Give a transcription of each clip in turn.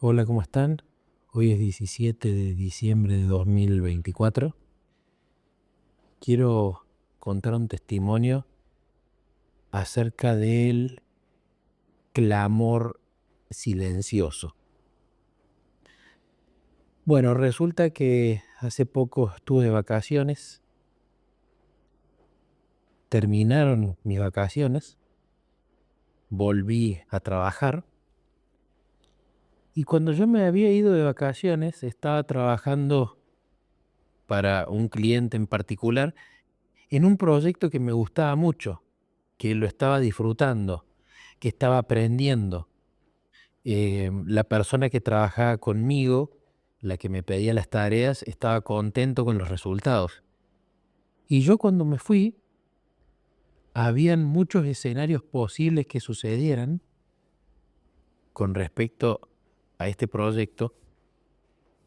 Hola, ¿cómo están? Hoy es 17 de diciembre de 2024. Quiero contar un testimonio acerca del clamor silencioso. Bueno, resulta que hace poco estuve de vacaciones, terminaron mis vacaciones, volví a trabajar y cuando yo me había ido de vacaciones estaba trabajando para un cliente en particular en un proyecto que me gustaba mucho, que lo estaba disfrutando, que estaba aprendiendo. La persona que trabajaba conmigo, la que me pedía las tareas, estaba contento con los resultados. Y yo cuando me fui, habían muchos escenarios posibles que sucedieran con respecto a este proyecto,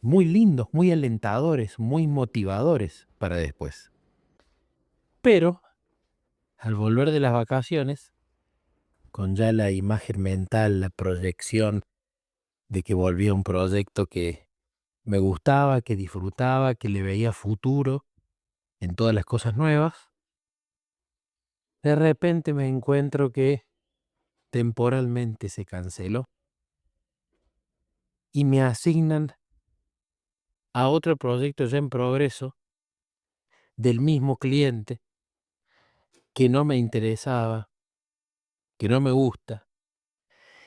muy lindos, muy alentadores, muy motivadores para después. Pero al volver de las vacaciones, con ya la imagen mental, la proyección de que volvía a un proyecto que me gustaba, que disfrutaba, que le veía futuro en todas las cosas nuevas, de repente me encuentro que temporalmente se canceló y me asignan a otro proyecto ya en progreso del mismo cliente que no me interesaba, que no me gusta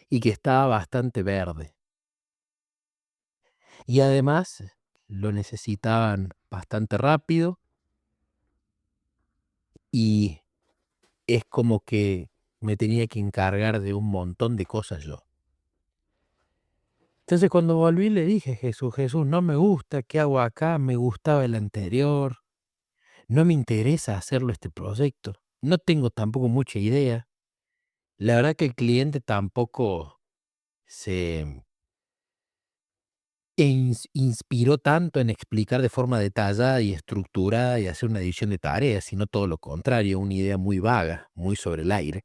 y que estaba bastante verde. Y además lo necesitaban bastante rápido y es como que me tenía que encargar de un montón de cosas yo. Entonces cuando volví le dije: "Jesús, Jesús, no me gusta, ¿qué hago acá? Me gustaba el anterior, no me interesa hacerlo este proyecto, no tengo tampoco mucha idea". La verdad que el cliente tampoco se inspiró tanto en explicar de forma detallada y estructurada y hacer una división de tareas, sino todo lo contrario, una idea muy vaga, muy sobre el aire.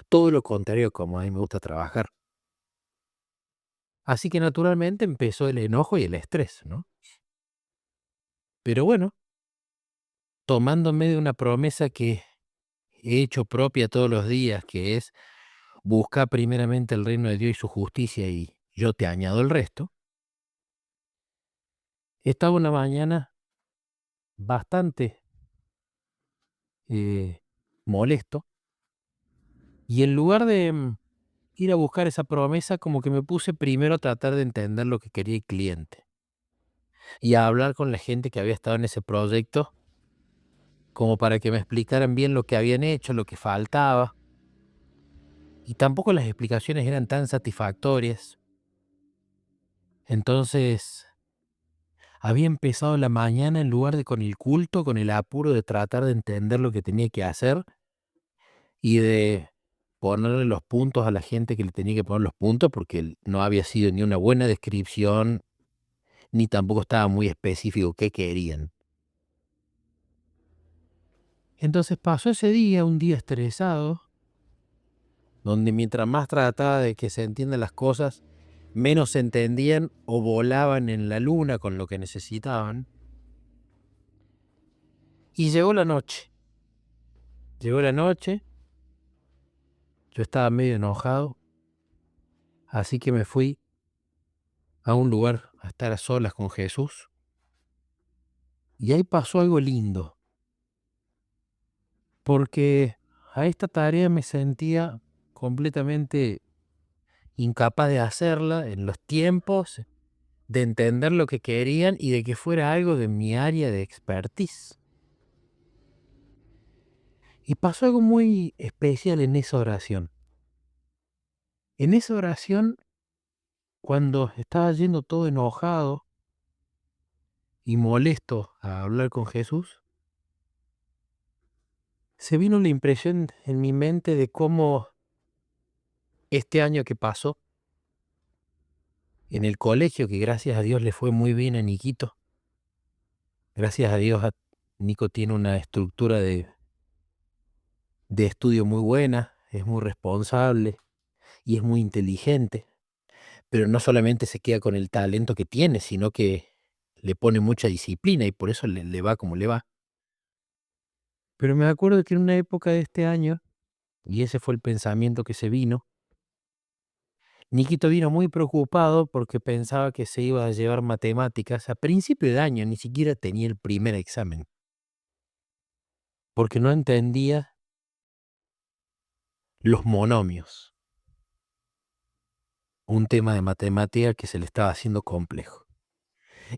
Todo lo contrario como a mí me gusta trabajar. Así que naturalmente empezó el enojo y el estrés, ¿no? Pero bueno, tomándome de una promesa que he hecho propia todos los días, que es buscar primeramente el reino de Dios y su justicia y yo te añado el resto, estaba una mañana bastante eh, molesto y en lugar de ir a buscar esa promesa, como que me puse primero a tratar de entender lo que quería el cliente y a hablar con la gente que había estado en ese proyecto, como para que me explicaran bien lo que habían hecho, lo que faltaba, y tampoco las explicaciones eran tan satisfactorias. Entonces había empezado la mañana en lugar de con el culto, con el apuro de tratar de entender lo que tenía que hacer y de ponerle los puntos a la gente que le tenía que poner los puntos, porque no había sido ni una buena descripción, ni tampoco estaba muy específico qué querían. Entonces pasó ese día, un día estresado, donde mientras más trataba de que se entiendan las cosas, menos se entendían o volaban en la luna con lo que necesitaban. Y llegó la noche. Llegó la noche, yo estaba medio enojado, así que me fui a un lugar a estar a solas con Jesús. Y ahí pasó algo lindo, porque a esta tarea me sentía completamente incapaz de hacerla en los tiempos, de entender lo que querían y de que fuera algo de mi área de expertise. Y pasó algo muy especial en esa oración. En esa oración, cuando estaba yendo todo enojado y molesto a hablar con Jesús, se vino la impresión en mi mente de cómo este año que pasó en el colegio, que gracias a Dios le fue muy bien a Niquito, gracias a Dios Nico tiene una estructura de estudio muy buena, es muy responsable y es muy inteligente, pero no solamente se queda con el talento que tiene, sino que le pone mucha disciplina y por eso le va como le va. Pero me acuerdo que en una época de este año, y ese fue el pensamiento que se vino, Niquito vino muy preocupado porque pensaba que se iba a llevar matemáticas a principio de año, ni siquiera tenía el primer examen, porque no entendía los monomios, un tema de matemática que se le estaba haciendo complejo.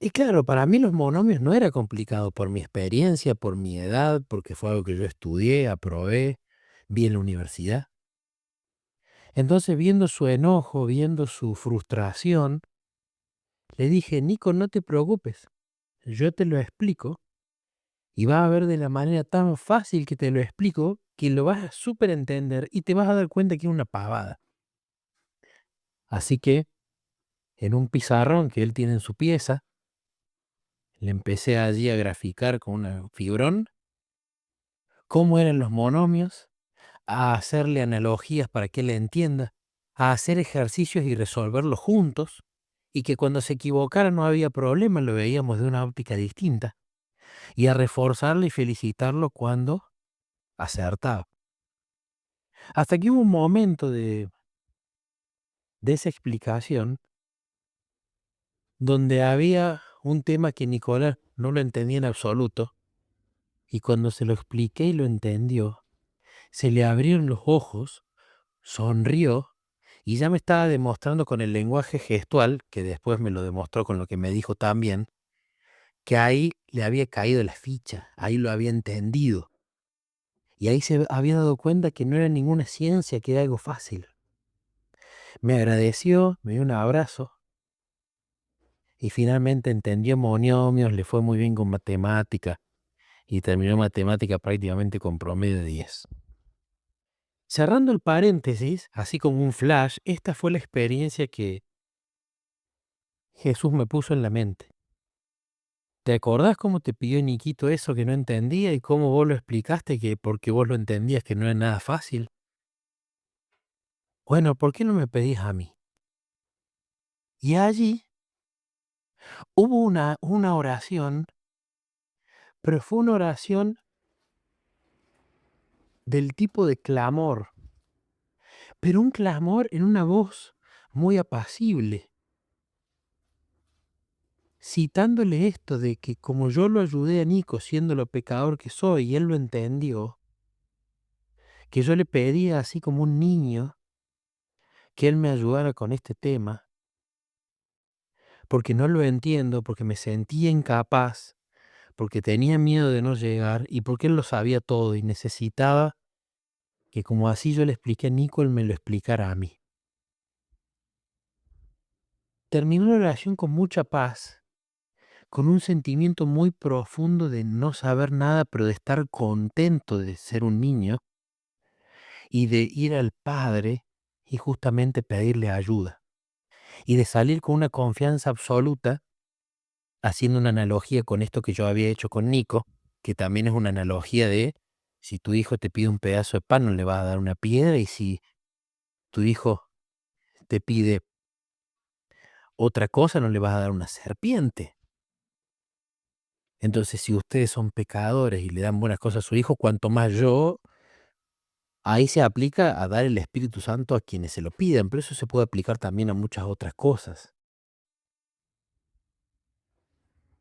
Y claro, para mí los monomios no era complicado por mi experiencia, por mi edad, porque fue algo que yo estudié, aprobé, vi en la universidad. Entonces, viendo su enojo, viendo su frustración, le dije: Nico, no te preocupes, yo te lo explico y vas a ver de la manera tan fácil que te lo explico que lo vas a súper entender y te vas a dar cuenta que es una pavada. Así que, en un pizarrón que él tiene en su pieza, le empecé allí a graficar con un fibrón cómo eran los monomios, a hacerle analogías para que él entienda, a hacer ejercicios y resolverlos juntos, y que cuando se equivocara no había problema, lo veíamos de una óptica distinta, y a reforzarle y felicitarlo cuando acertaba. Hasta que hubo un momento de esa explicación donde había un tema que Nicolás no lo entendía en absoluto, y cuando se lo expliqué y lo entendió, se le abrieron los ojos, sonrió y ya me estaba demostrando con el lenguaje gestual, que después me lo demostró con lo que me dijo también, que ahí le había caído la ficha, ahí lo había entendido. Y ahí se había dado cuenta que no era ninguna ciencia, que era algo fácil. Me agradeció, me dio un abrazo y finalmente entendió monomios, le fue muy bien con matemática y terminó matemática prácticamente con promedio de 10. Cerrando el paréntesis, así como un flash, esta fue la experiencia que Jesús me puso en la mente. ¿Te acordás cómo te pidió Niquito eso que no entendía y cómo vos lo explicaste que porque vos lo entendías que no era nada fácil? Bueno, ¿por qué no me pedís a mí? Y allí hubo una oración, pero fue una oración del tipo de clamor, pero un clamor en una voz muy apacible, citándole esto de que como yo lo ayudé a Nico siendo lo pecador que soy y él lo entendió, que yo le pedía así como un niño que él me ayudara con este tema, porque no lo entiendo, porque me sentía incapaz, porque tenía miedo de no llegar y porque él lo sabía todo y necesitaba que como así yo le expliqué a Nico, él me lo explicara a mí. Terminó la oración con mucha paz, con un sentimiento muy profundo de no saber nada, pero de estar contento de ser un niño y de ir al Padre y justamente pedirle ayuda. Y de salir con una confianza absoluta, haciendo una analogía con esto que yo había hecho con Nico, que también es una analogía de si tu hijo te pide un pedazo de pan, no le vas a dar una piedra, y si tu hijo te pide otra cosa, no le vas a dar una serpiente. Entonces, si ustedes son pecadores y le dan buenas cosas a su hijo, cuanto más yo, ahí se aplica a dar el Espíritu Santo a quienes se lo piden, pero eso se puede aplicar también a muchas otras cosas.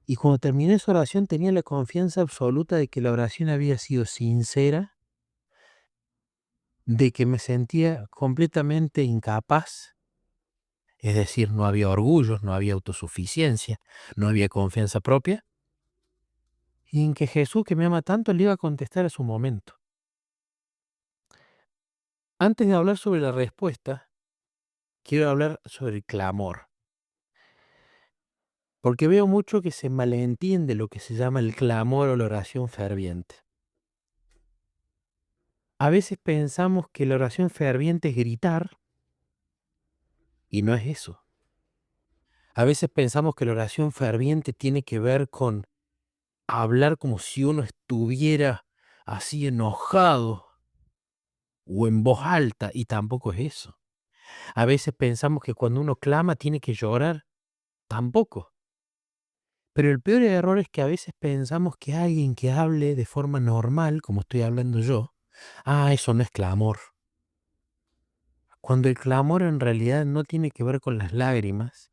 Y cuando terminé esa oración tenía la confianza absoluta de que la oración había sido sincera, de que me sentía completamente incapaz, es decir, no había orgullo, no había autosuficiencia, no había confianza propia, y en que Jesús, que me ama tanto, le iba a contestar a su momento. Antes de hablar sobre la respuesta, quiero hablar sobre el clamor, porque veo mucho que se malentiende lo que se llama el clamor o la oración ferviente. A veces pensamos que la oración ferviente es gritar, y no es eso. A veces pensamos que la oración ferviente tiene que ver con hablar como si uno estuviera así enojado o en voz alta, y tampoco es eso. A veces pensamos que cuando uno clama tiene que llorar. Tampoco. Pero el peor error es que a veces pensamos que alguien que hable de forma normal, como estoy hablando yo, eso no es clamor. Cuando el clamor en realidad no tiene que ver con las lágrimas,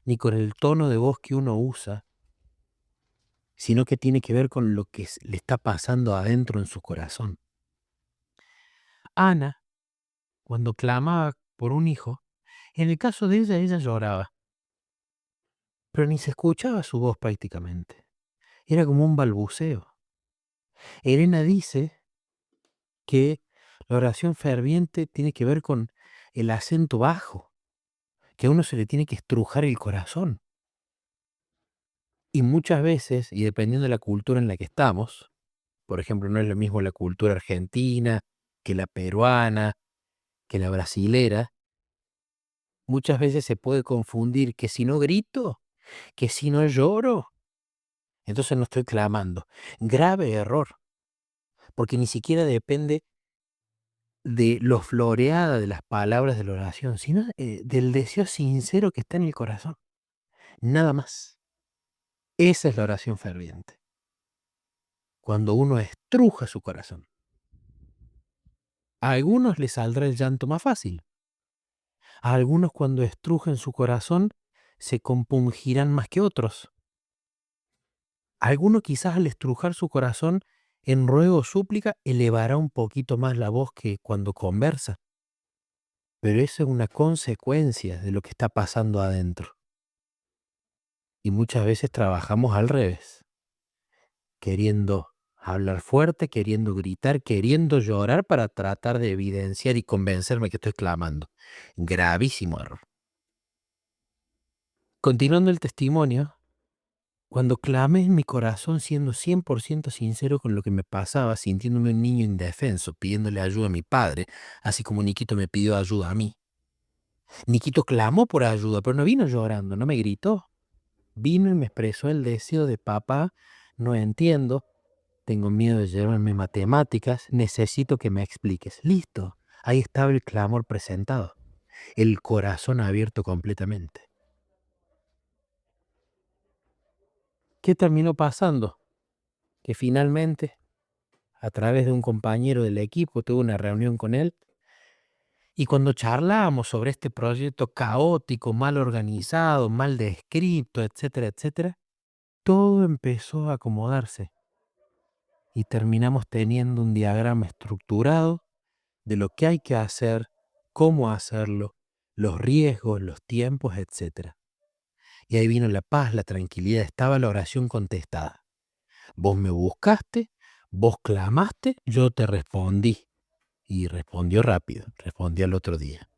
ni con el tono de voz que uno usa, sino que tiene que ver con lo que le está pasando adentro en su corazón. Ana, cuando clamaba por un hijo, en el caso de ella lloraba, pero ni se escuchaba su voz prácticamente. Era como un balbuceo. Elena dice que la oración ferviente tiene que ver con el acento bajo, que a uno se le tiene que estrujar el corazón. Y muchas veces, y dependiendo de la cultura en la que estamos, por ejemplo, no es lo mismo la cultura argentina que la peruana, que la brasilera, muchas veces se puede confundir que si no grito, que si no lloro, entonces no estoy clamando. Grave error, porque ni siquiera depende de lo floreada de las palabras de la oración, sino del deseo sincero que está en el corazón. Nada más. Esa es la oración ferviente. Cuando uno estruja su corazón. A algunos les saldrá el llanto más fácil. A algunos cuando estrujen su corazón se compungirán más que otros. A alguno quizás al estrujar su corazón en ruego o súplica elevará un poquito más la voz que cuando conversa. Pero eso es una consecuencia de lo que está pasando adentro. Y muchas veces trabajamos al revés, queriendo hablar fuerte, queriendo gritar, queriendo llorar para tratar de evidenciar y convencerme que estoy clamando. Gravísimo error. Continuando el testimonio, cuando clamé en mi corazón siendo 100% sincero con lo que me pasaba, sintiéndome un niño indefenso, pidiéndole ayuda a mi padre, así como Niquito me pidió ayuda a mí. Niquito clamó por ayuda, pero no vino llorando, no me gritó. Vino y me expresó el deseo de papá, no entiendo, tengo miedo de llevarme matemáticas, necesito que me expliques. Listo, ahí estaba el clamor presentado, el corazón abierto completamente. ¿Qué terminó pasando? Que finalmente, a través de un compañero del equipo, tuve una reunión con él y cuando charlábamos sobre este proyecto caótico, mal organizado, mal descrito, etcétera, etcétera, todo empezó a acomodarse y terminamos teniendo un diagrama estructurado de lo que hay que hacer, cómo hacerlo, los riesgos, los tiempos, etcétera. Y ahí vino la paz, la tranquilidad, estaba la oración contestada. Vos me buscaste, vos clamaste, yo te respondí. Y respondió rápido, respondió al otro día.